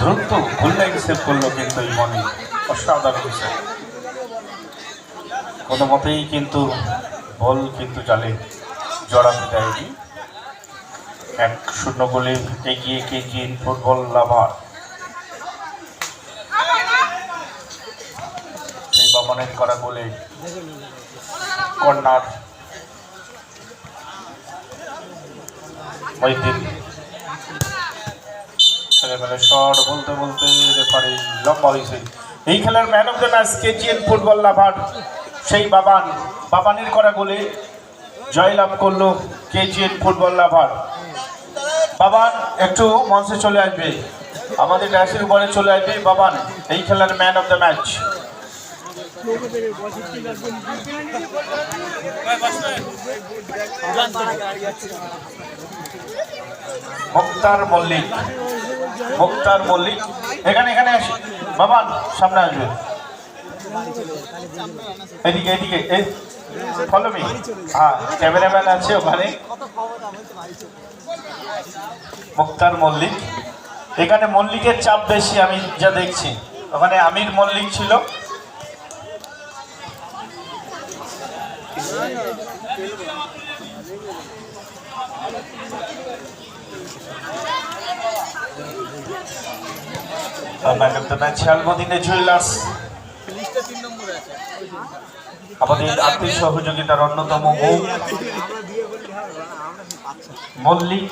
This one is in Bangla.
দ্রুত গোল লাইন সেভ করলো কিন্তু ইমনি, অসাধারণ সেভ। কোনো মতেই কিন্তু বল কিন্তু জালে জড়াতে দেয়নি। 1-0 গোলে এগিয়ে কেজিএন ফুটবল লাভার। সেই বামনের করা গোলে কর্নার ওই দিন ছেলেবেলে শট বলতে বলতে রেফারি লম্বা হয়েছে। এই খেলার man of the match KGN football লাভার সেই বাবানের করা গোলে জয়লাভ করলো কেজিএন ফুটবল লাভার। বাবান একটু মঞ্চে চলে আসবে, আমাদের ড্যাশের উপরে চলে আসবে বাবান, এই খেলার ম্যান অফ দ্য ম্যাচ। মুক্তার মল্লিক এখানে এখানে আসে বাবান, সামনে আসবে, এদিকে এদিকে ফলো মি। হ্যাঁ, ক্যামেরাম্যান আছে ওখানে। মুক্তার মল্লিক, এখানে মল্লিকের চাপ বেশি আমি যা দেখছি, ওখানে আমির মল্লিক ছিল। জুয়েলার্স আমাদের আর্থিক সহযোগিতার অন্যতম মুখ মল্লিক।